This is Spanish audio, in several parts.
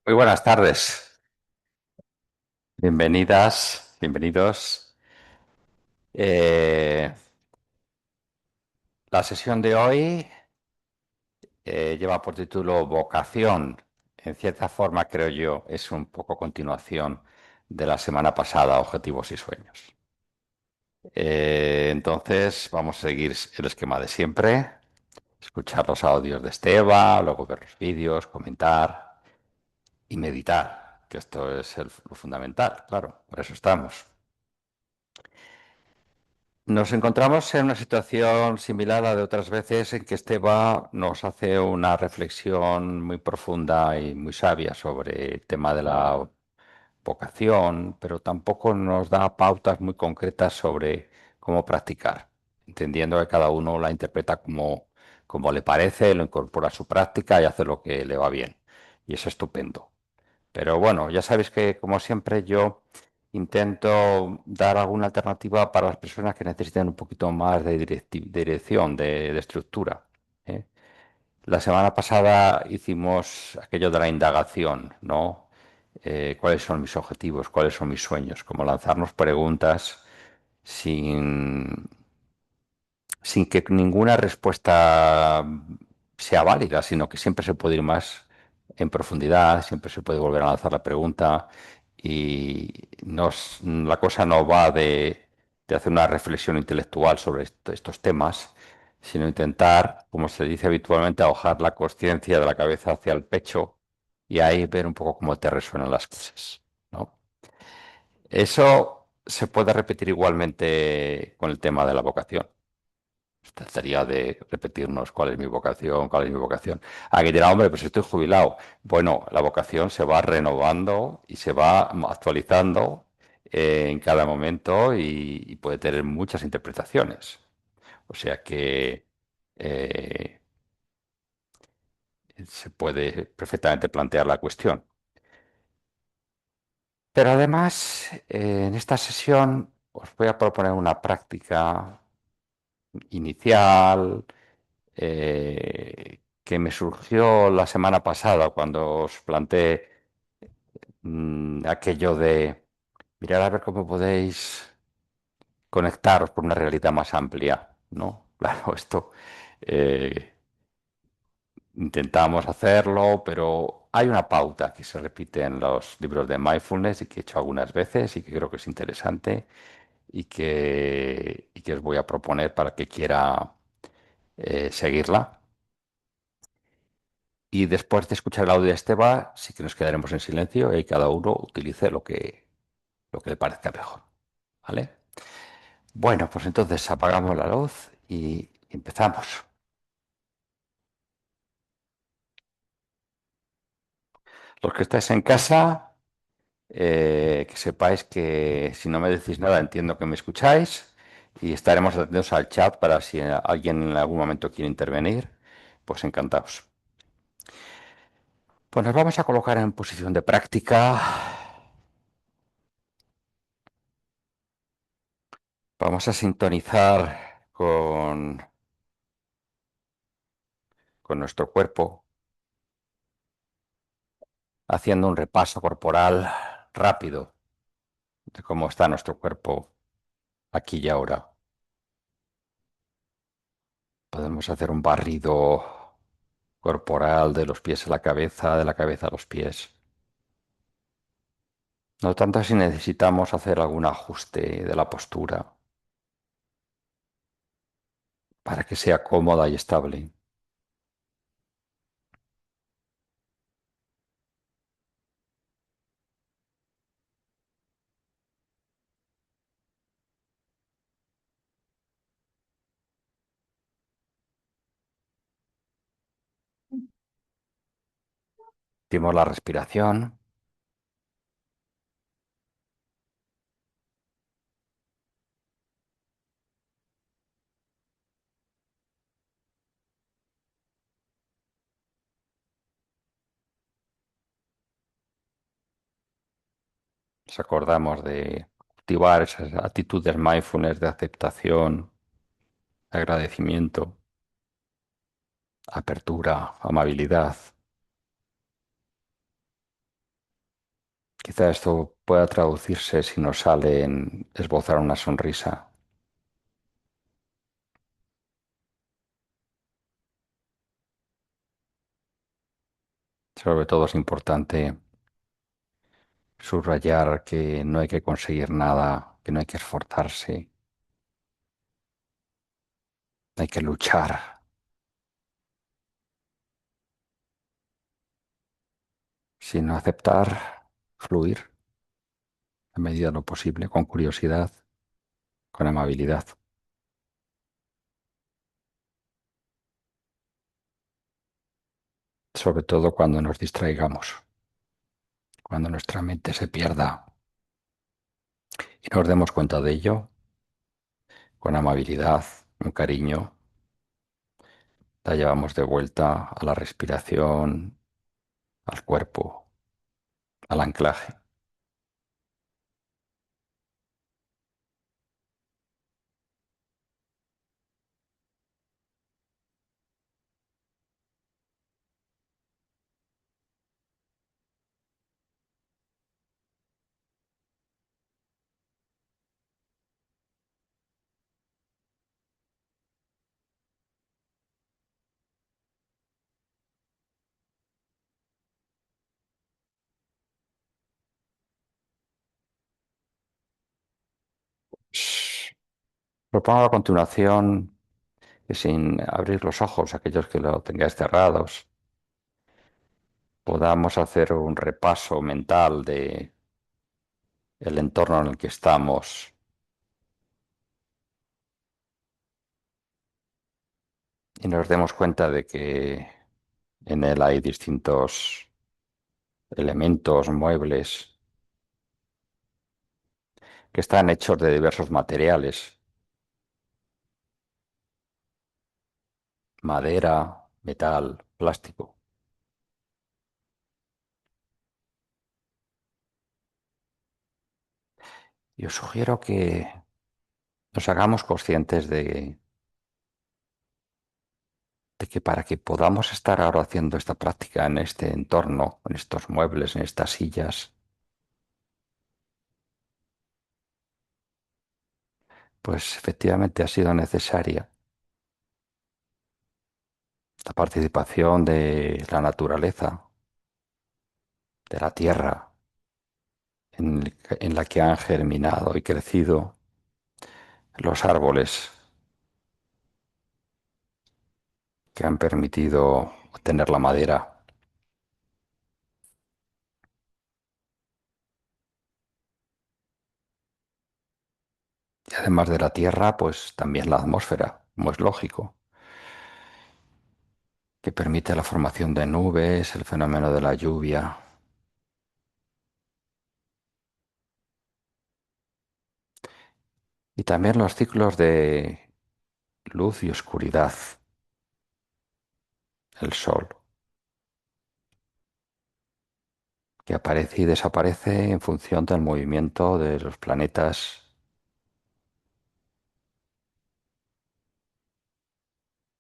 Muy buenas tardes, bienvenidas, bienvenidos. Eh, la sesión de hoy lleva por título Vocación. En cierta forma, creo yo, es un poco continuación de la semana pasada, Objetivos y Sueños. Entonces, vamos a seguir el esquema de siempre, escuchar los audios de Esteba, luego ver los vídeos, comentar y meditar, que esto es lo fundamental, claro, por eso estamos. Nos encontramos en una situación similar a la de otras veces en que Esteba nos hace una reflexión muy profunda y muy sabia sobre el tema de la vocación, pero tampoco nos da pautas muy concretas sobre cómo practicar, entendiendo que cada uno la interpreta como le parece, lo incorpora a su práctica y hace lo que le va bien. Y es estupendo. Pero bueno, ya sabéis que como siempre yo intento dar alguna alternativa para las personas que necesiten un poquito más de dirección, de estructura, ¿eh? La semana pasada hicimos aquello de la indagación, ¿no? ¿Cuáles son mis objetivos? ¿Cuáles son mis sueños? Como lanzarnos preguntas sin, sin que ninguna respuesta sea válida, sino que siempre se puede ir más en profundidad, siempre se puede volver a lanzar la pregunta y la cosa no va de hacer una reflexión intelectual sobre estos temas, sino intentar, como se dice habitualmente, ahogar la conciencia de la cabeza hacia el pecho y ahí ver un poco cómo te resuenan las cosas, ¿no? Eso se puede repetir igualmente con el tema de la vocación. Trataría de repetirnos cuál es mi vocación, cuál es mi vocación. Aquí dirá, hombre, pues estoy jubilado. Bueno, la vocación se va renovando y se va actualizando en cada momento y puede tener muchas interpretaciones. O sea que eh, se puede perfectamente plantear la cuestión. Pero además, en esta sesión os voy a proponer una práctica inicial que me surgió la semana pasada cuando os planteé aquello de mirar a ver cómo podéis conectaros por una realidad más amplia, ¿no? Claro, esto eh, intentamos hacerlo, pero hay una pauta que se repite en los libros de mindfulness y que he hecho algunas veces y que creo que es interesante y que os voy a proponer para que quiera seguirla. Y después de escuchar el audio de Esteba, sí que nos quedaremos en silencio y cada uno utilice lo que le parezca mejor. ¿Vale? Bueno, pues entonces apagamos la luz y empezamos. Los que estáis en casa, que sepáis que si no me decís nada, entiendo que me escucháis y estaremos atentos al chat para si alguien en algún momento quiere intervenir, pues encantados. Pues nos vamos a colocar en posición de práctica. Vamos a sintonizar con nuestro cuerpo, haciendo un repaso corporal rápido de cómo está nuestro cuerpo aquí y ahora. Podemos hacer un barrido corporal de los pies a la cabeza, de la cabeza a los pies. No tanto si necesitamos hacer algún ajuste de la postura para que sea cómoda y estable. Sentimos la respiración. Nos acordamos de cultivar esas actitudes mindfulness de aceptación, agradecimiento. apertura, amabilidad. Quizá esto pueda traducirse si nos sale en esbozar una sonrisa. Sobre todo es importante subrayar que no hay que conseguir nada, que no hay que esforzarse, hay que luchar, sino aceptar, fluir a medida de lo posible, con curiosidad, con amabilidad, sobre todo cuando nos distraigamos, cuando nuestra mente se pierda y nos demos cuenta de ello, con amabilidad, con cariño, la llevamos de vuelta a la respiración, al cuerpo, al anclaje. Shh. Propongo a continuación que sin abrir los ojos, aquellos que lo tengáis cerrados, podamos hacer un repaso mental de el entorno en el que estamos y nos demos cuenta de que en él hay distintos elementos, muebles, que están hechos de diversos materiales, madera, metal, plástico. Y os sugiero que nos hagamos conscientes de que para que podamos estar ahora haciendo esta práctica en este entorno, en estos muebles, en estas sillas, pues efectivamente ha sido necesaria la participación de la naturaleza, de la tierra, en la que han germinado y crecido los árboles que han permitido obtener la madera. Y además de la tierra, pues también la atmósfera, como es lógico, que permite la formación de nubes, el fenómeno de la lluvia y también los ciclos de luz y oscuridad, el sol, que aparece y desaparece en función del movimiento de los planetas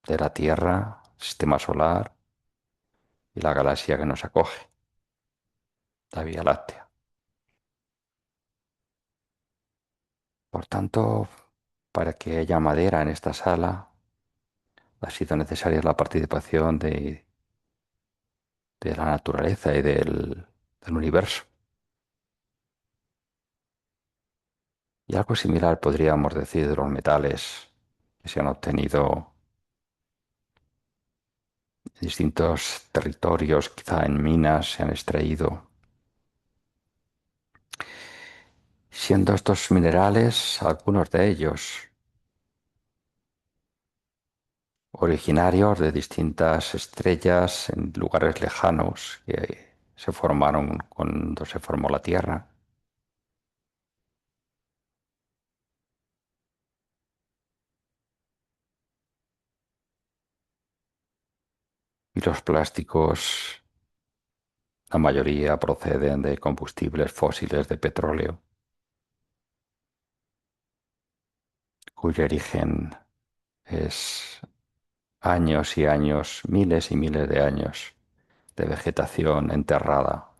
de la Tierra, sistema solar y la galaxia que nos acoge, la Vía Láctea. Por tanto, para que haya madera en esta sala, ha sido necesaria la participación de la naturaleza y del universo. Y algo similar podríamos decir de los metales que se han obtenido en distintos territorios, quizá en minas se han extraído, siendo estos minerales, algunos de ellos, originarios de distintas estrellas en lugares lejanos que se formaron cuando se formó la Tierra. Y los plásticos, la mayoría proceden de combustibles fósiles de petróleo, cuyo origen es años y años, miles y miles de años de vegetación enterrada.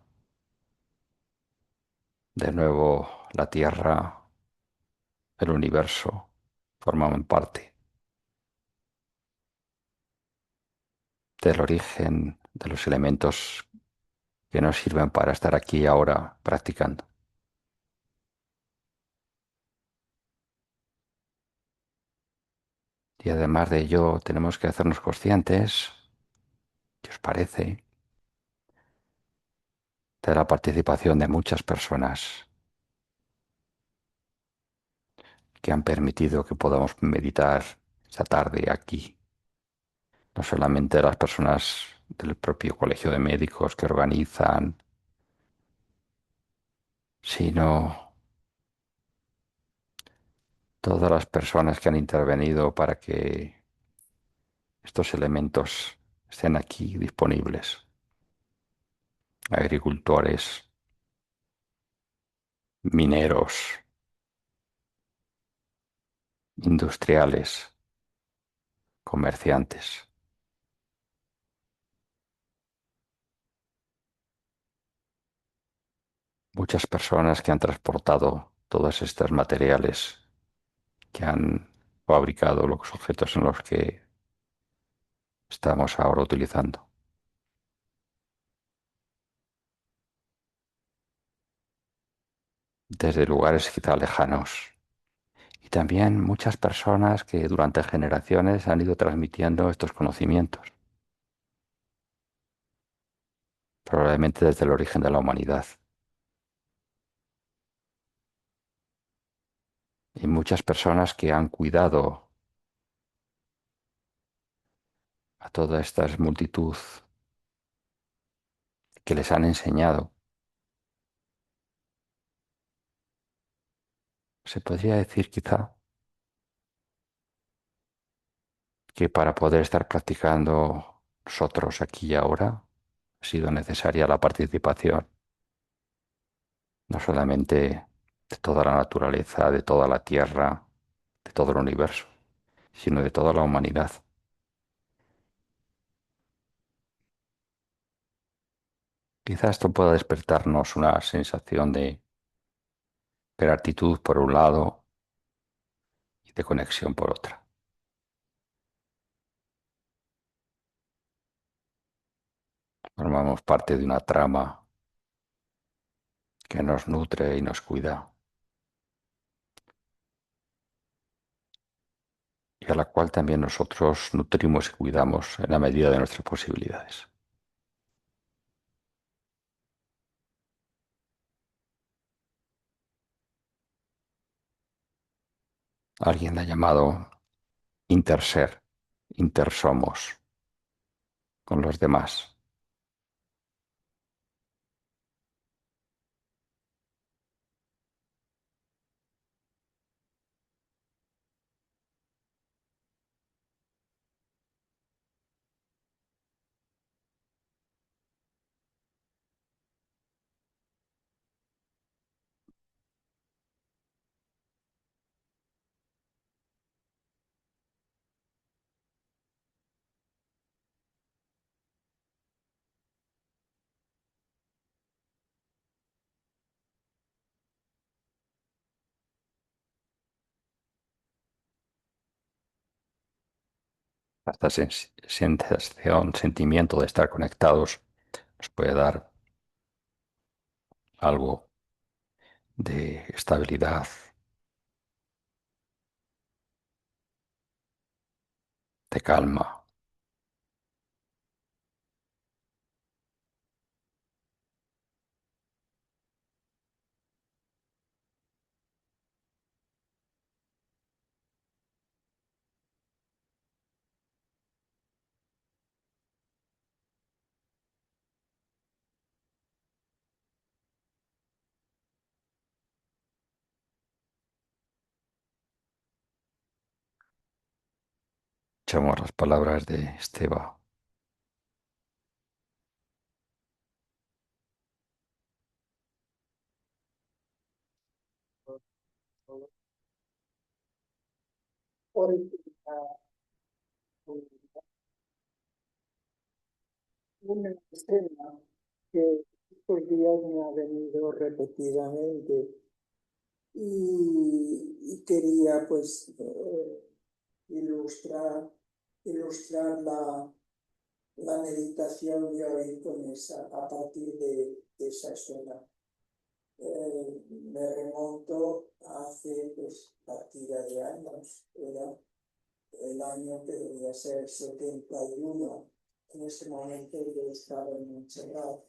De nuevo, la Tierra, el universo, forman parte del origen de los elementos que nos sirven para estar aquí ahora practicando. Y además de ello, tenemos que hacernos conscientes, ¿qué os parece?, de la participación de muchas personas que han permitido que podamos meditar esta tarde aquí. No solamente las personas del propio colegio de médicos que organizan, sino todas las personas que han intervenido para que estos elementos estén aquí disponibles. Agricultores, mineros, industriales, comerciantes, muchas personas que han transportado todos estos materiales, que han fabricado los objetos en los que estamos ahora utilizando, desde lugares quizá lejanos. Y también muchas personas que durante generaciones han ido transmitiendo estos conocimientos, probablemente desde el origen de la humanidad. Y muchas personas que han cuidado a toda esta multitud, que les han enseñado. Se podría decir quizá que para poder estar practicando nosotros aquí y ahora ha sido necesaria la participación no solamente de toda la naturaleza, de toda la tierra, de todo el universo, sino de toda la humanidad. Quizá esto pueda despertarnos una sensación de gratitud por un lado y de conexión por otra. Formamos parte de una trama que nos nutre y nos cuida, y a la cual también nosotros nutrimos y cuidamos en la medida de nuestras posibilidades. Alguien la ha llamado interser, intersomos con los demás. Esta sensación, sentimiento de estar conectados nos puede dar algo de estabilidad, de calma. Escuchamos las palabras de Esteba. una escena que estos días me ha venido repetidamente y quería pues ilustrar, ilustrar la meditación de hoy con a partir de esa escena. Me remonto a hace pues partida de años, era el año que debía ser 71. En ese momento yo estaba en Montserrat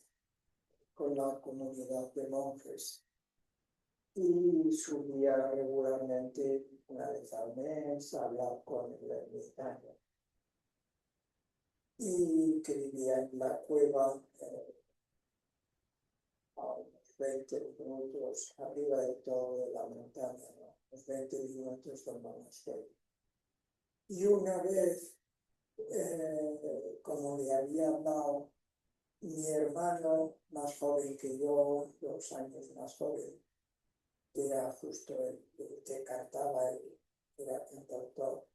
con la comunidad de monjes y subía regularmente una vez al mes a hablar con el ermitaño y que vivía en la cueva a unos 20 minutos arriba de todo de la montaña, ¿no? Unos 20 minutos del monasterio. Y una vez, como le había hablado mi hermano más joven que yo, 2 años más joven, que era justo el que cantaba, era cantautor,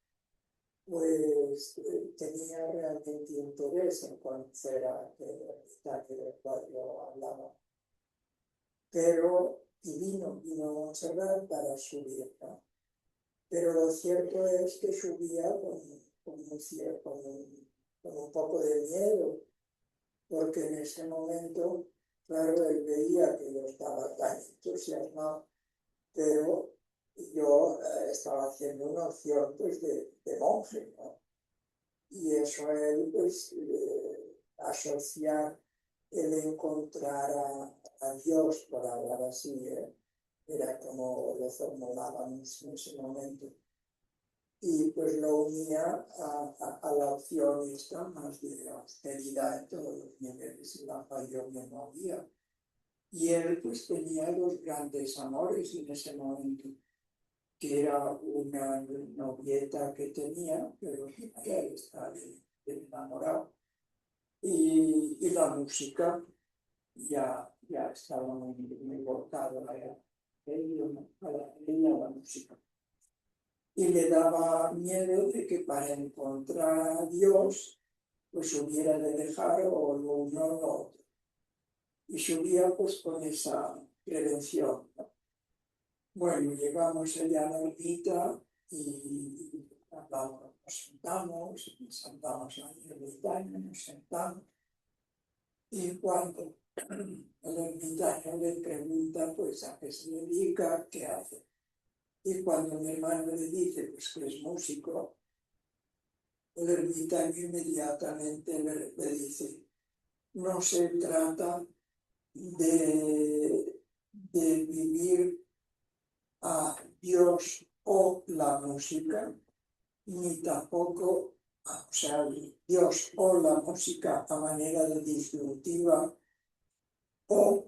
pues tenía realmente interés en conocer a aquel ermitaño del cual yo hablaba. Pero, vino a Montserrat para subir, ¿no? Pero lo cierto es que subía con un poco de miedo, porque en ese momento, claro, él veía que yo estaba tan entusiasmado, pero yo estaba haciendo una opción pues, de monje, ¿no? Y eso él, pues, asociar el encontrar a Dios, por hablar así, era como lo formulábamos en ese momento. Y pues lo unía a la opción esta más de austeridad en todos los niveles en la cual yo me movía. Y él pues tenía dos grandes amores en ese momento, que era una novieta que tenía, pero que él estaba enamorado. Y la música ya estaba muy volcado a ella, la música. Y le daba miedo de que para encontrar a Dios, pues hubiera de dejar o lo uno o lo otro. Y subía pues con esa prevención, ¿no? Bueno, llegamos allá a la ermita y hablamos, nos sentamos ahí en el ermitaño, nos sentamos. Y cuando el ermitaño le pregunta pues a qué se dedica, qué hace. Y cuando mi hermano le dice pues que es músico, el ermitaño inmediatamente le dice, no se trata de vivir a Dios o la música, ni tampoco, o sea, Dios o la música a manera de disruptiva, o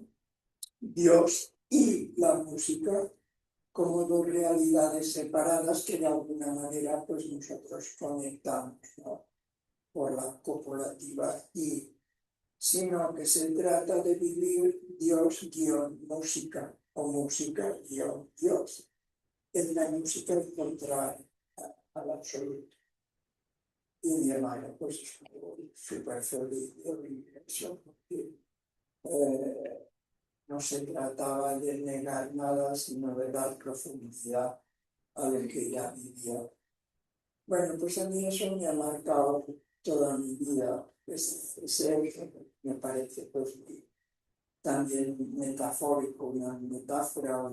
Dios y la música como dos realidades separadas que de alguna manera pues nosotros conectamos, ¿no? Por la copulativa y sino que se trata de vivir Dios-música o música-Dios. En la música encontrar al absoluto. Y mi hermano pues estuvo súper feliz de oír eso, porque no se trataba de negar nada, sino de dar profundidad a lo que ya vivía. Bueno, pues a mí eso me ha marcado toda mi vida. Ese me parece pues también metafórico, una metáfora,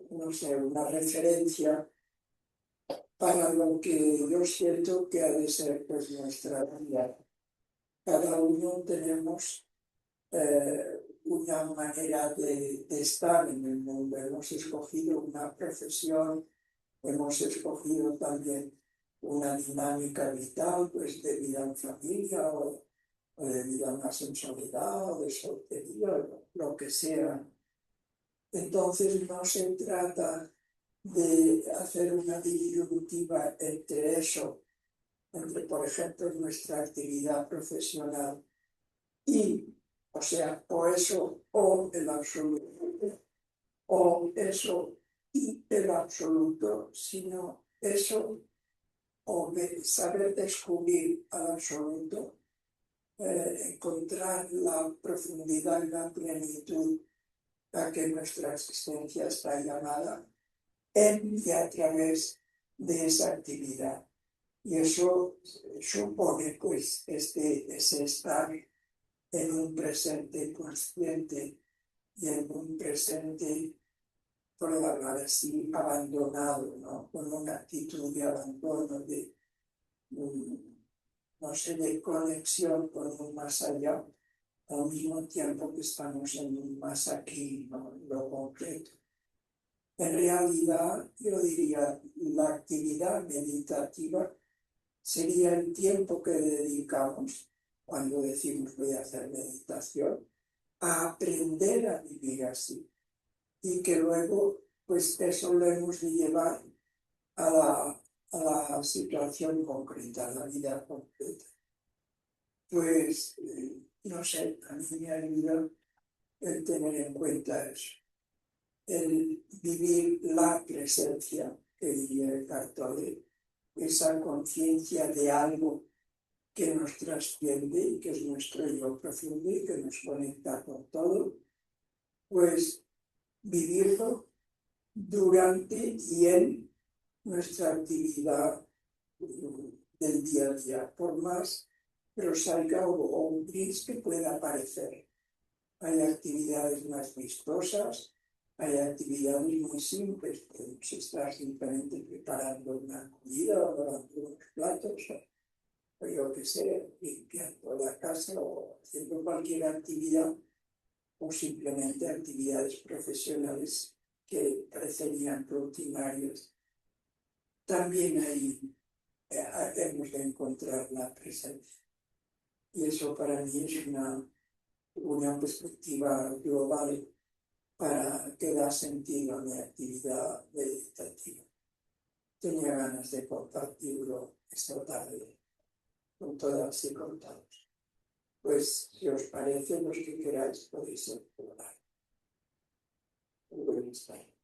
no sé, una referencia para lo que yo siento que ha de ser pues nuestra vida. Cada uno tenemos una manera de estar en el mundo. Hemos escogido una profesión, hemos escogido también una dinámica vital, pues de vida en familia o de vida más en soledad o de soltería, lo que sea. Entonces no se trata de hacer una disyuntiva entre eso, entre, por ejemplo, nuestra actividad profesional y, o sea, o eso o el absoluto, o eso y el absoluto, sino eso o saber descubrir al absoluto encontrar la profundidad y la plenitud a que nuestra existencia está llamada en y a través de esa actividad. Y eso supone pues ese estar en un presente consciente y en un presente, por hablar así, abandonado, ¿no? Con una actitud de abandono, mm, no sé, de conexión con un más allá, al mismo tiempo que estamos en un más aquí, ¿no? En lo concreto. En realidad, yo diría, la actividad meditativa sería el tiempo que dedicamos cuando decimos voy a hacer meditación a aprender a vivir así y que luego pues eso lo hemos de llevar a la situación concreta, a la vida concreta. Pues no sé, a mí me ayuda el tener en cuenta eso, el vivir la presencia, que diría el Tolle, esa conciencia de algo que nos trasciende y que es nuestro yo profundo y que nos conecta con todo, pues vivirlo durante y en nuestra actividad del día a día, por más prosaica o gris que pueda parecer. Hay actividades más vistosas, hay actividades muy simples, podemos estar simplemente preparando una comida o lavando unos platos, o yo qué sé, limpiando la casa o haciendo cualquier actividad, o simplemente actividades profesionales que parecerían rutinarias. También ahí hemos de encontrar la presencia. Y eso para mí es una perspectiva global para que da sentido a mi actividad meditativa. Tenía ganas de compartirlo esta tarde con todas y con todos. Pues, si os parece, los que queráis podéis explorar. Buenas tardes.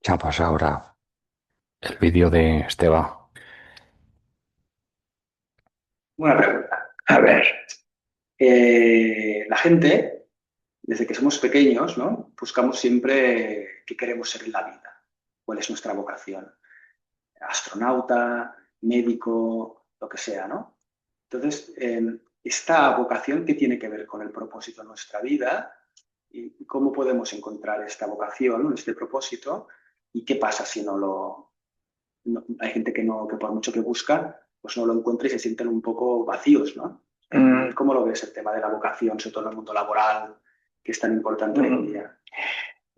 Echamos ahora el vídeo de Esteban. Buena pregunta. A ver, la gente, desde que somos pequeños, ¿no? Buscamos siempre qué queremos ser en la vida, cuál es nuestra vocación. Astronauta, médico, lo que sea, ¿no? Entonces, esta vocación, ¿qué tiene que ver con el propósito de nuestra vida? ¿Y cómo podemos encontrar esta vocación, este propósito? ¿Y qué pasa si no lo... hay gente que, no, que por mucho que busca, pues no lo encuentra y se sienten un poco vacíos, ¿no? ¿Cómo lo ves el tema de la vocación, sobre todo en el mundo laboral, que es tan importante hoy en día?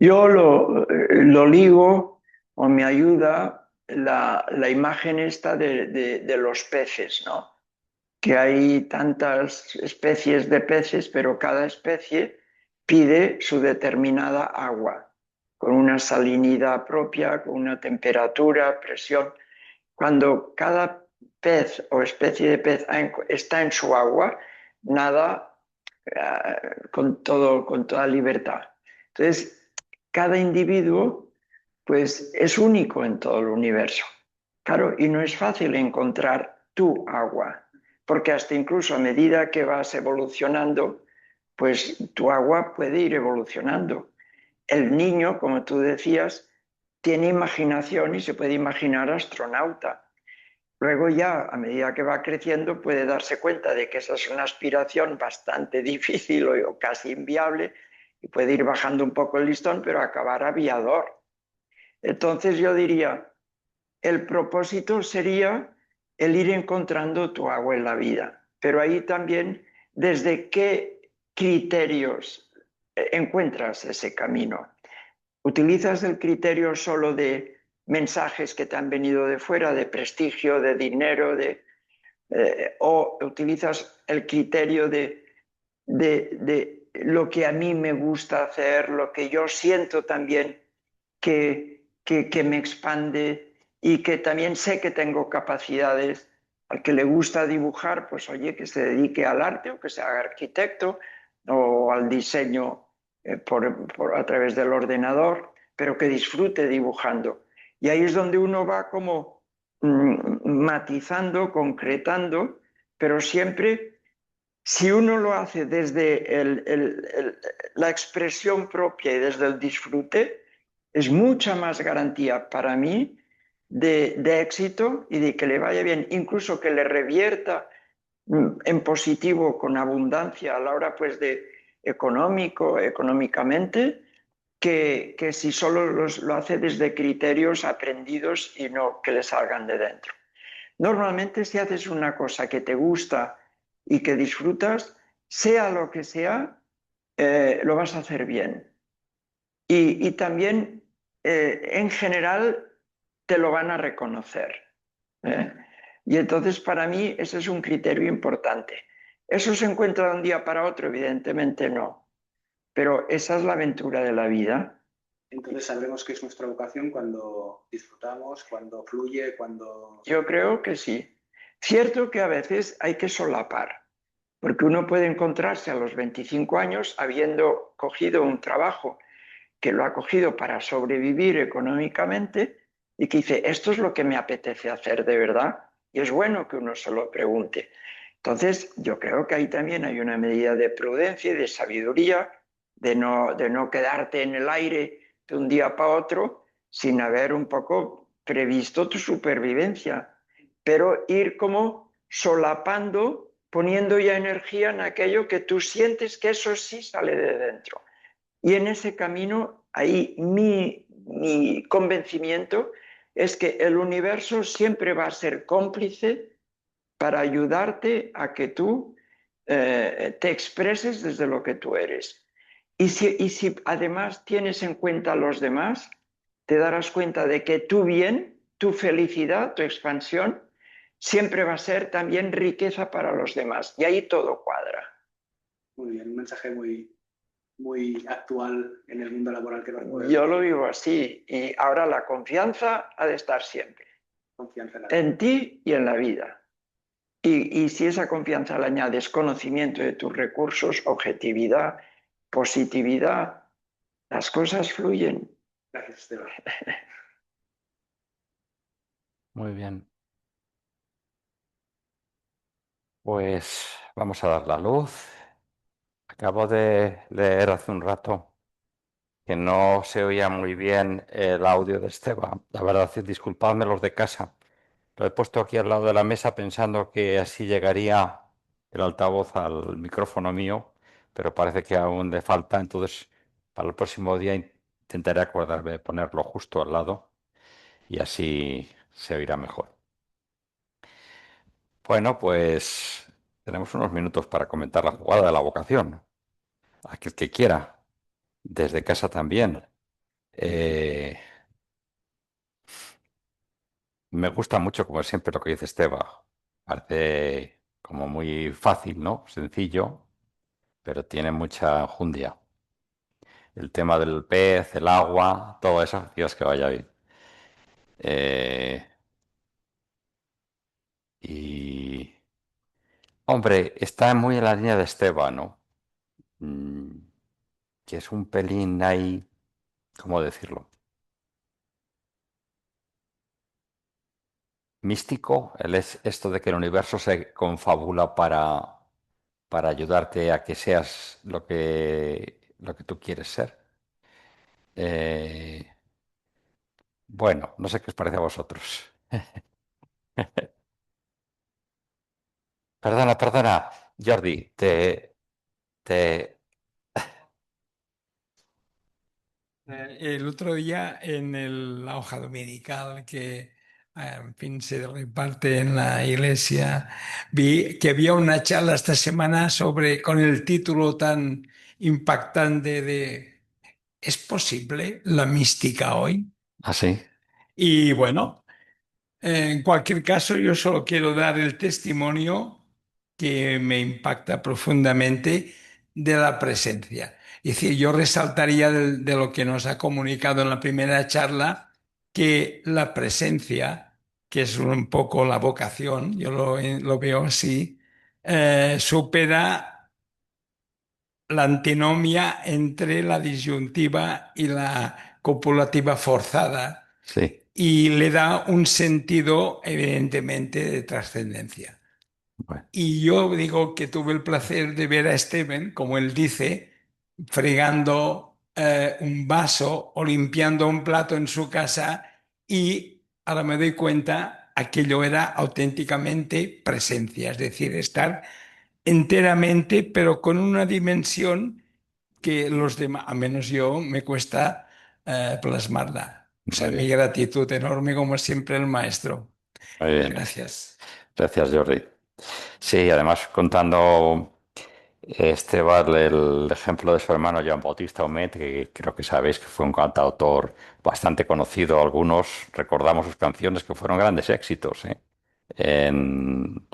Yo lo ligo o me ayuda la imagen esta de los peces, ¿no? Que hay tantas especies de peces, pero cada especie pide su determinada agua, con una salinidad propia, con una temperatura, presión. Cuando cada pez o especie de pez está en su agua, nada con toda libertad. Entonces, cada individuo pues es único en todo el universo. Claro, y no es fácil encontrar tu agua, porque hasta incluso a medida que vas evolucionando, pues tu agua puede ir evolucionando. El niño, como tú decías, tiene imaginación y se puede imaginar astronauta. Luego ya, a medida que va creciendo, puede darse cuenta de que esa es una aspiración bastante difícil o casi inviable y puede ir bajando un poco el listón, pero acabar aviador. Entonces yo diría, el propósito sería el ir encontrando tu agua en la vida, pero ahí también desde qué criterios encuentras ese camino. ¿Utilizas el criterio solo de mensajes que te han venido de fuera, de prestigio, de dinero, o utilizas el criterio de lo que a mí me gusta hacer, lo que yo siento también que me expande y que también sé que tengo capacidades? Al que le gusta dibujar, pues oye, que se dedique al arte o que se haga arquitecto o al diseño a través del ordenador, pero que disfrute dibujando. Y ahí es donde uno va como matizando, concretando, pero siempre, si uno lo hace desde la expresión propia y desde el disfrute, es mucha más garantía para mí de éxito y de que le vaya bien, incluso que le revierta en positivo con abundancia a la hora pues de económicamente, que si solo lo hace desde criterios aprendidos y no que le salgan de dentro. Normalmente si haces una cosa que te gusta y que disfrutas, sea lo que sea, lo vas a hacer bien. Y también, en general, te lo van a reconocer. ¿eh? Y entonces, para mí, ese es un criterio importante. ¿Eso se encuentra de un día para otro? Evidentemente no. Pero esa es la aventura de la vida. Entonces sabremos qué es nuestra vocación cuando disfrutamos, cuando fluye, cuando... Yo creo que sí. Cierto que a veces hay que solapar, porque uno puede encontrarse a los 25 años habiendo cogido un trabajo que lo ha cogido para sobrevivir económicamente y que dice, esto es lo que me apetece hacer de verdad. Y es bueno que uno se lo pregunte. Entonces, yo creo que ahí también hay una medida de prudencia y de sabiduría, de no quedarte en el aire de un día para otro sin haber un poco previsto tu supervivencia, pero ir como solapando, poniendo ya energía en aquello que tú sientes que eso sí sale de dentro. Y en ese camino, ahí mi convencimiento es que el universo siempre va a ser cómplice para ayudarte a que tú te expreses desde lo que tú eres. Y si además tienes en cuenta a los demás, te darás cuenta de que tu bien, tu felicidad, tu expansión, siempre va a ser también riqueza para los demás. Y ahí todo cuadra. Muy bien, un mensaje muy actual en el mundo laboral que nos puede Yo lo decir. vivo así. Y ahora la confianza ha de estar siempre Confianza en la vida. en ti y en la vida. Y si esa confianza le añades conocimiento de tus recursos, objetividad, positividad, las cosas fluyen. Gracias, Esteban. Muy bien. Pues vamos a dar la luz. Acabo de leer hace un rato que no se oía muy bien el audio de Esteban. La verdad, disculpadme los de casa. Lo he puesto aquí al lado de la mesa pensando que así llegaría el altavoz al micrófono mío, pero parece que aún le falta. Entonces, para el próximo día intentaré acordarme de ponerlo justo al lado y así se oirá mejor. Bueno, pues tenemos unos minutos para comentar la jugada de la vocación. Aquel que quiera, desde casa también. Eh, Me gusta mucho, como siempre, lo que dice Esteba. Parece como muy fácil, ¿no? Sencillo, pero tiene mucha enjundia. El tema del pez, el agua, todo eso, Dios que vaya bien. Eh, y, hombre, está muy en la línea de Esteba, ¿no? Mm, que es un pelín ahí, ¿cómo decirlo? Místico, es esto de que el universo se confabula para ayudarte a que seas lo que tú quieres ser. Eh, bueno, no sé qué os parece a vosotros. Perdona, perdona, Jordi, te... El otro día en la hoja dominical que, en fin, se reparte en la iglesia, vi que había una charla esta semana sobre, con el título tan impactante de ¿Es posible la mística hoy? ¿Ah, sí? Y bueno, en cualquier caso, yo solo quiero dar el testimonio que me impacta profundamente de la presencia. Es decir, yo resaltaría de lo que nos ha comunicado en la primera charla, que la presencia, que es un poco la vocación, yo lo veo así, supera la antinomia entre la disyuntiva y la copulativa forzada Sí, y le da un sentido, evidentemente, de trascendencia. bueno, Y yo digo que tuve el placer de ver a Steven, como él dice, fregando un vaso o limpiando un plato en su casa y ahora me doy cuenta, aquello era auténticamente presencia, es decir, estar enteramente, pero con una dimensión que los demás, a menos yo, me cuesta plasmarla. O muy sea, mi bien, gratitud enorme como siempre el maestro. muy bien. Gracias. Gracias, Jordi. Sí, además contando Esteban el ejemplo de su hermano Joan Bautista Humet, que creo que sabéis que fue un cantautor bastante conocido. Algunos recordamos sus canciones que fueron grandes éxitos, ¿eh? En,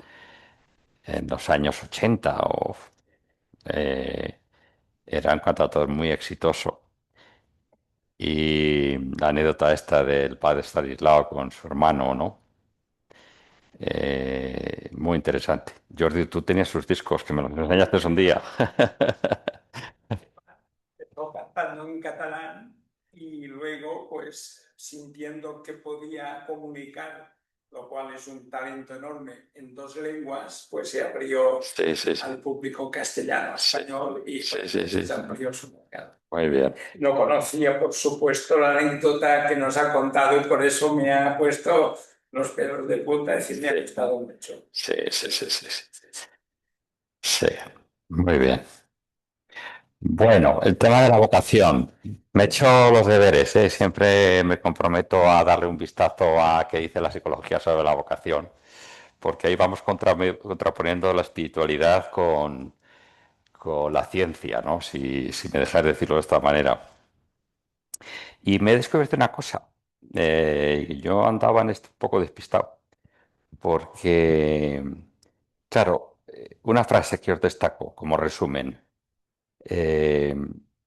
en los años 80 eh, era un cantautor muy exitoso. Y la anécdota esta del padre Stanislao con su hermano, ¿no? Muy interesante. Jordi, tú tenías sus discos que me los enseñaste un día. Empezó cantando en catalán y luego, pues, sintiendo que podía comunicar, lo cual es un talento enorme, en dos lenguas, pues se abrió Sí, sí, sí. al público castellano, Sí, español y sí, pues, sí, sí, se sí. amplió su mercado. Muy bien. No conocía, por supuesto, la anécdota que nos ha contado y por eso me ha puesto los pelos de punta, es decir, me ha gustado mucho. Sí, sí, sí, sí, sí. Sí, muy bien. Bueno, el tema de la vocación. Me he hecho los deberes, ¿eh? Siempre me comprometo a darle un vistazo a qué dice la psicología sobre la vocación, porque ahí vamos contraponiendo la espiritualidad con la ciencia, ¿no? Si me dejas decirlo de esta manera. Y me he descubierto una cosa. Yo andaba en esto un poco despistado, porque, claro, una frase que os destaco como resumen. Eh,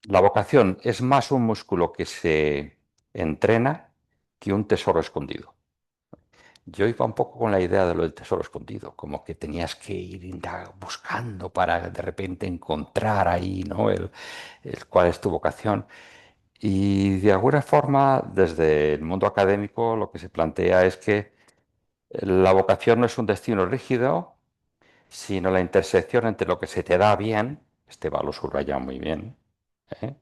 la vocación es más un músculo que se entrena que un tesoro escondido. Yo iba un poco con la idea de lo del tesoro escondido, como que tenías que ir buscando para de repente encontrar ahí, ¿no? El cuál es tu vocación. Y de alguna forma, desde el mundo académico, lo que se plantea es que La vocación no es un destino rígido, sino la intersección entre lo que se te da bien, este va lo subraya muy bien, ¿eh?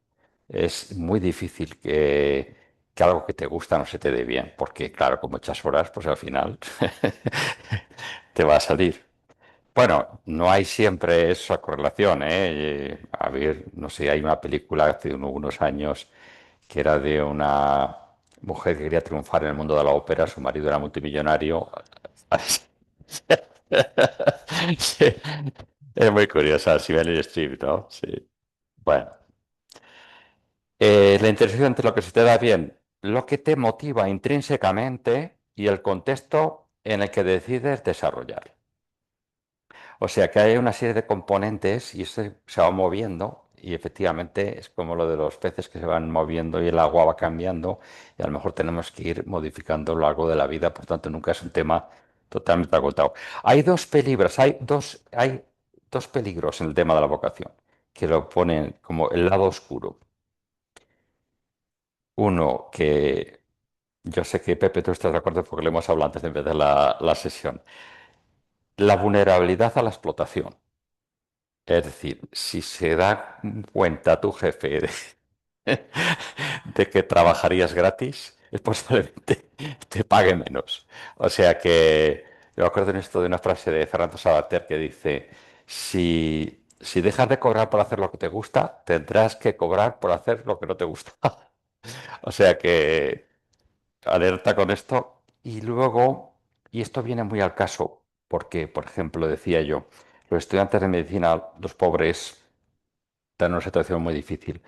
Es muy difícil que algo que te gusta no se te dé bien, porque claro, como echas horas, pues al final te va a salir. Bueno, no hay siempre esa correlación, ¿eh? A ver, no sé, hay una película hace unos años que era de una mujer que quería triunfar en el mundo de la ópera, su marido era multimillonario. Sí, es muy curiosa, si ven el Streep, ¿no? Sí. Bueno, la intersección entre lo que se te da bien, lo que te motiva intrínsecamente y el contexto en el que decides desarrollar. O sea que hay una serie de componentes y eso se va moviendo y efectivamente es como lo de los peces que se van moviendo y el agua va cambiando y a lo mejor tenemos que ir modificando a lo largo de la vida, por tanto nunca es un tema totalmente agotado. Hay dos peligros en el tema de la vocación que lo ponen como el lado oscuro. Uno que yo sé que Pepe, tú estás de acuerdo porque lo hemos hablado antes de empezar la sesión. La vulnerabilidad a la explotación. Es decir, si se da cuenta tu jefe de que trabajarías gratis, es posiblemente te pague menos. O sea que yo me acuerdo en esto de una frase de Fernando Savater que dice, si dejas de cobrar por hacer lo que te gusta, tendrás que cobrar por hacer lo que no te gusta. O sea que alerta con esto. Y luego, y esto viene muy al caso, porque, por ejemplo, decía yo, los estudiantes de medicina, los pobres, están en una situación muy difícil.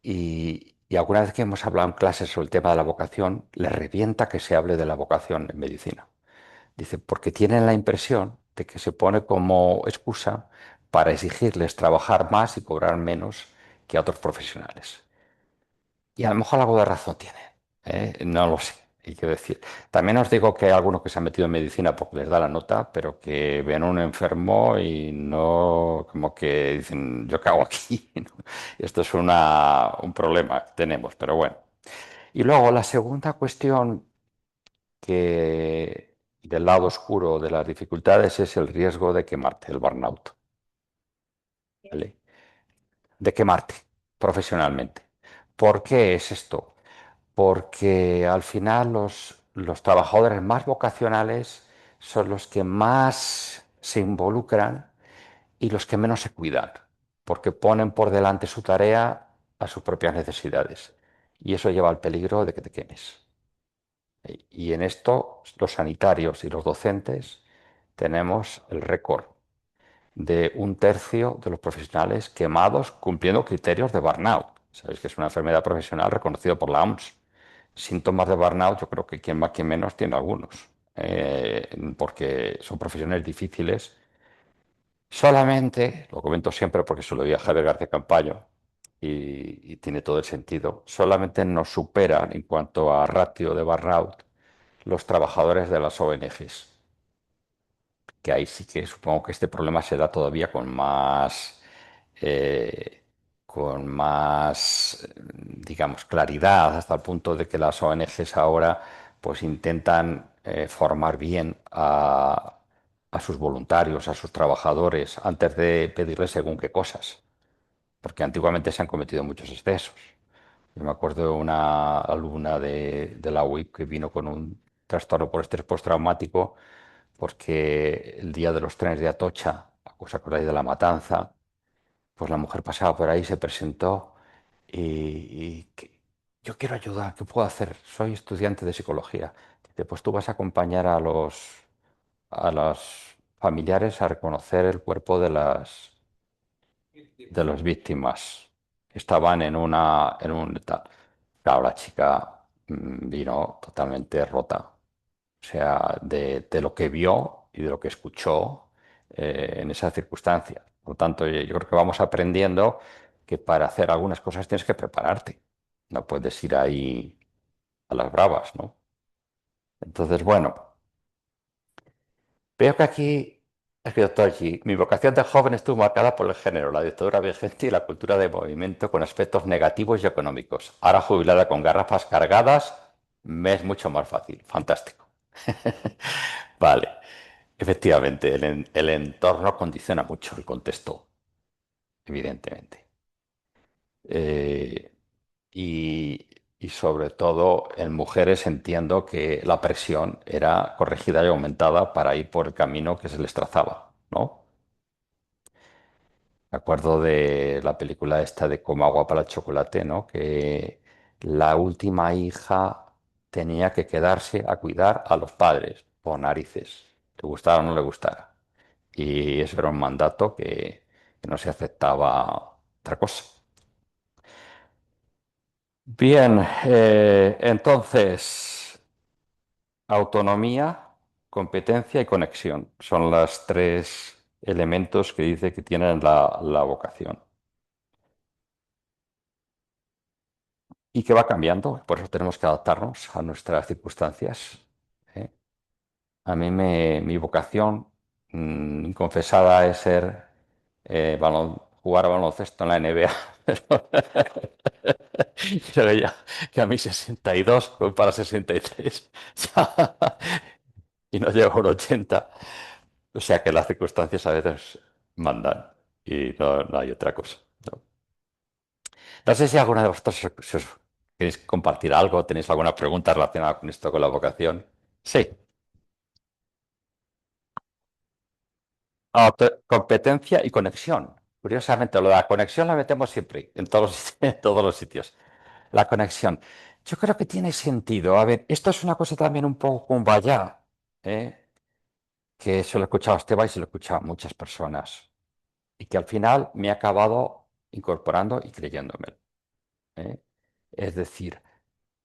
Y alguna vez que hemos hablado en clases sobre el tema de la vocación, les revienta que se hable de la vocación en medicina. Dice, porque tienen la impresión de que se pone como excusa para exigirles trabajar más y cobrar menos que a otros profesionales. Y a lo mejor algo de razón tiene, ¿eh? No lo sé, hay que decir. También os digo que hay algunos que se han metido en medicina porque les da la nota, pero que ven a un enfermo y no, como que dicen, ¿yo qué hago aquí? ¿No? Esto es un problema que tenemos, pero bueno. Y luego la segunda cuestión que del lado oscuro de las dificultades es el riesgo de quemarte, el burnout, ¿vale? De quemarte profesionalmente. ¿Por qué es esto? Porque al final los trabajadores más vocacionales son los que más se involucran y los que menos se cuidan, porque ponen por delante su tarea a sus propias necesidades. Y eso lleva al peligro de que te quemes. Y en esto los sanitarios y los docentes tenemos el récord de un tercio de los profesionales quemados cumpliendo criterios de burnout. Sabéis que es una enfermedad profesional reconocida por la OMS. Síntomas de burnout, yo creo que quien más, quien menos tiene algunos, porque son profesiones difíciles. Solamente, lo comento siempre porque se lo oí a Javier García Campaño y tiene todo el sentido, solamente nos superan en cuanto a ratio de burnout los trabajadores de las ONGs, que ahí sí que supongo que este problema se da todavía eh, digamos, claridad, hasta el punto de que las ONGs ahora pues intentan formar bien a sus voluntarios, a sus trabajadores, antes de pedirles según qué cosas, porque antiguamente se han cometido muchos excesos. Yo me acuerdo de una alumna de la UIP que vino con un trastorno por estrés postraumático porque el día de los trenes de Atocha, ¿os acordáis de la matanza? Pues la mujer pasaba por ahí, se presentó yo quiero ayudar, ¿qué puedo hacer? Soy estudiante de psicología. Dice, pues tú vas a acompañar a los familiares a reconocer el cuerpo de las víctimas que estaban en un tal. Claro, la chica vino totalmente rota. O sea, de lo que vio y de lo que escuchó en esa circunstancia. Por lo tanto, yo creo que vamos aprendiendo que para hacer algunas cosas tienes que prepararte. No puedes ir ahí a las bravas, ¿no? Entonces, bueno, veo que aquí, ha escrito Toji, mi vocación de joven estuvo marcada por el género, la dictadura vigente y la cultura de movimiento con aspectos negativos y económicos. Ahora jubilada con garrafas cargadas, me es mucho más fácil. Fantástico. Vale, efectivamente, el entorno condiciona mucho el contexto, evidentemente. Eh, y, y sobre todo en mujeres entiendo que la presión era corregida y aumentada para ir por el camino que se les trazaba, ¿no? Me acuerdo de la película esta de Como agua para el chocolate, ¿no? Que la última hija tenía que quedarse a cuidar a los padres, por narices, le gustara o no le gustara. Y eso era un mandato que no se aceptaba otra cosa. Bien, entonces, autonomía, competencia y conexión son los tres elementos que dice que tienen la vocación. Y que va cambiando, por eso tenemos que adaptarnos a nuestras circunstancias. ¿Eh? Mi vocación inconfesada es ser jugar a baloncesto en la NBA. Pero ya que a mí 62, voy para 63 y no llego a un 80. O sea que las circunstancias a veces mandan y no hay otra cosa. ¿No? No sé si alguna de vosotros si os queréis compartir algo, tenéis alguna pregunta relacionada con esto, con la vocación. Sí. Competencia y conexión. Curiosamente, lo de la conexión la metemos siempre, en todos, en todos los sitios. La conexión. Yo creo que tiene sentido. A ver, esto es una cosa también un poco como vaya, ¿eh? Que se lo he escuchado a Esteban y se lo he escuchado a muchas personas. Y que al final me ha acabado incorporando y creyéndome. ¿Eh? Es decir,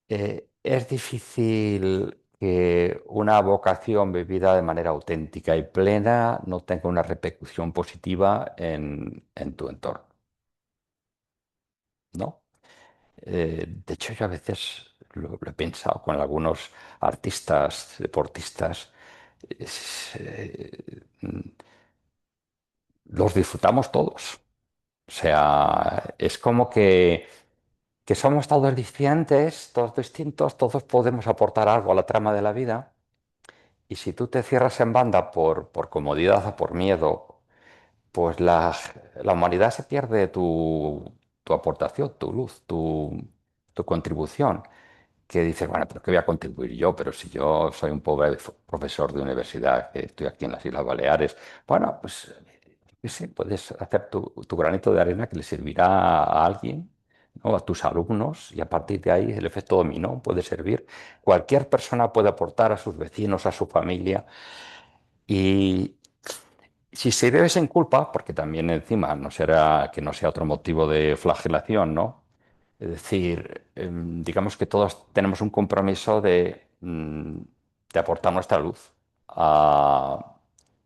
es difícil que una vocación vivida de manera auténtica y plena no tenga una repercusión positiva en tu entorno, ¿no? De hecho, yo a veces lo he pensado con algunos artistas, deportistas, los disfrutamos todos. O sea, es como que somos todos diferentes, todos distintos, todos podemos aportar algo a la trama de la vida. Y si tú te cierras en banda por comodidad o por miedo, pues la humanidad se pierde tu aportación, tu luz, tu contribución. Que dices, bueno, pero ¿qué voy a contribuir yo? Pero si yo soy un pobre profesor de universidad, que estoy aquí en las Islas Baleares, bueno, pues qué sé, puedes hacer tu granito de arena que le servirá a alguien, ¿no? A tus alumnos, y a partir de ahí el efecto dominó puede servir. Cualquier persona puede aportar a sus vecinos, a su familia, y si se vive en culpa, porque también encima no será que no sea otro motivo de flagelación, ¿no? Es decir, digamos que todos tenemos un compromiso de aportar nuestra luz a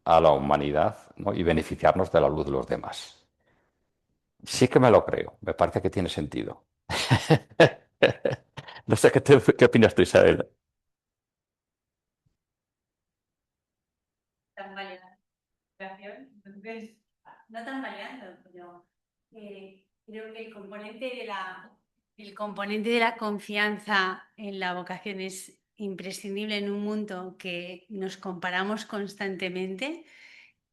la humanidad, ¿no? Y beneficiarnos de la luz de los demás. Sí que me lo creo, me parece que tiene sentido. No sé qué opinas tú, Isabel. Tan variando la educación, entonces, no tan variando, pero creo que el componente de la confianza en la vocación es imprescindible en un mundo que nos comparamos constantemente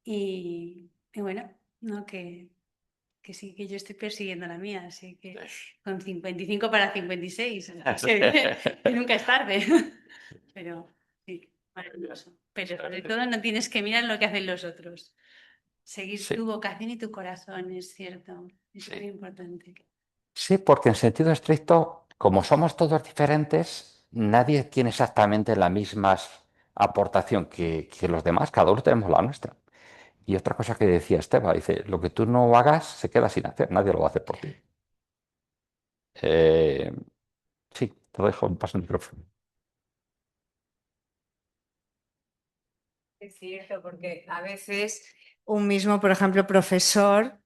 y bueno, no, que sí, que yo estoy persiguiendo la mía, así que con 55 para 56, que nunca es tarde, pero sí, maravilloso. Pero sobre todo no tienes que mirar lo que hacen los otros. Seguir Sí, tu vocación y tu corazón, es cierto. Es muy sí. importante. Sí, porque en sentido estricto, como somos todos diferentes, nadie tiene exactamente la misma aportación que los demás, cada uno tenemos la nuestra. Y otra cosa que decía Esteban, dice, lo que tú no hagas se queda sin hacer, nadie lo va a hacer por ti. Eh, sí, te dejo un paso el micrófono. Es cierto, porque a veces un mismo, por ejemplo, profesor,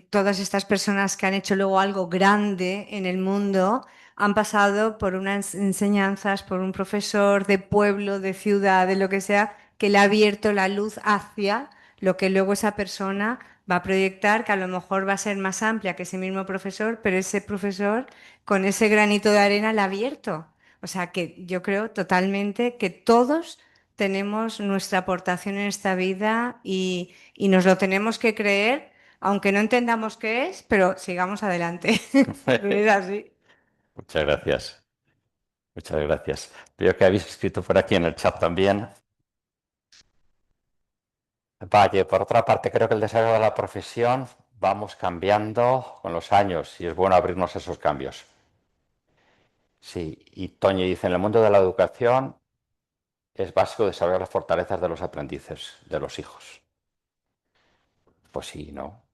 todas estas personas que han hecho luego algo grande en el mundo, han pasado por unas enseñanzas, por un profesor de pueblo, de ciudad, de lo que sea, que le ha abierto la luz hacia lo que luego esa persona va a proyectar, que a lo mejor va a ser más amplia que ese mismo profesor, pero ese profesor con ese granito de arena la ha abierto. O sea que yo creo totalmente que todos tenemos nuestra aportación en esta vida y nos lo tenemos que creer, aunque no entendamos qué es, pero sigamos adelante. Porque es así. Muchas gracias. Muchas gracias. Veo que habéis escrito por aquí en el chat también. Valle, por otra parte, creo que el desarrollo de la profesión vamos cambiando con los años y es bueno abrirnos a esos cambios. Sí, y Toño dice, en el mundo de la educación es básico desarrollar las fortalezas de los aprendices, de los hijos. Pues sí, ¿no?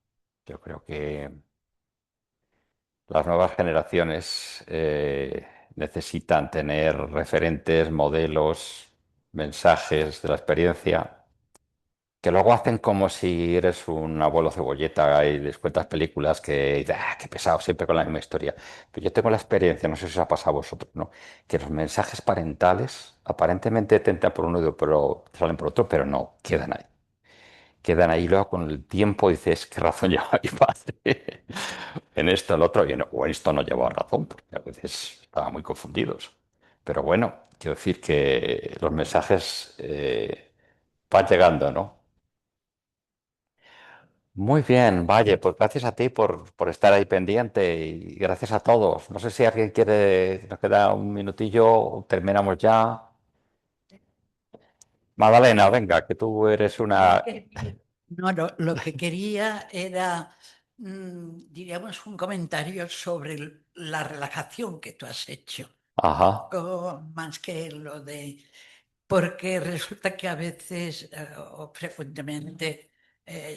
Yo creo que las nuevas generaciones necesitan tener referentes, modelos, mensajes de la experiencia, que luego hacen como si eres un abuelo cebolleta y les cuentas películas que, qué pesado, siempre con la misma historia. Pero yo tengo la experiencia, no sé si os ha pasado a vosotros, ¿no? Que los mensajes parentales aparentemente te entran por un oído, pero te salen por otro, pero no, quedan ahí. Quedan ahí luego con el tiempo dices, ¿qué razón lleva mi padre en esto, en lo otro? O en esto no llevaba razón, porque a veces estaban muy confundidos. Pero bueno, quiero decir que los mensajes van llegando, ¿no? Muy bien, Valle, pues gracias a ti por estar ahí pendiente y gracias a todos. No sé si alguien quiere, nos queda un minutillo, terminamos ya. Magdalena, venga, que tú eres Yo una... quería- No, lo que quería era, diríamos, un comentario sobre la relajación que tú has hecho, Ajá, más que lo de... Porque resulta que a veces o frecuentemente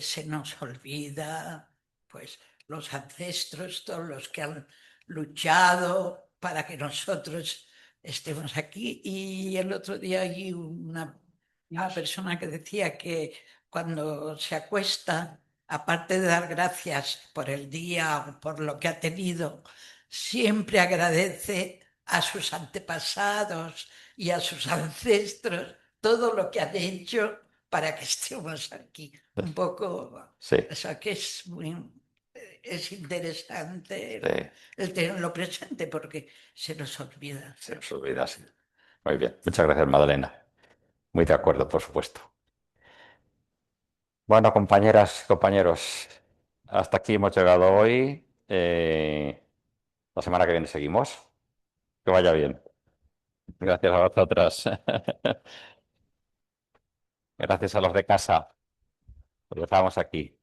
se nos olvida, pues, los ancestros, todos los que han luchado para que nosotros estemos aquí. Y el otro día hay una persona que decía que cuando se acuesta, aparte de dar gracias por el día o por lo que ha tenido, siempre agradece a sus antepasados y a sus ancestros todo lo que han hecho para que estemos aquí. Un poco, sí, o sea, que es interesante sí, el tenerlo presente porque se nos olvida. se nos olvida, sí. Muy bien, muchas gracias, Magdalena. Muy de acuerdo, por supuesto. Bueno, compañeras y compañeros, hasta aquí hemos llegado hoy. La semana que viene seguimos. Que vaya bien. Gracias a vosotros. Gracias a los de casa. Los dejamos aquí.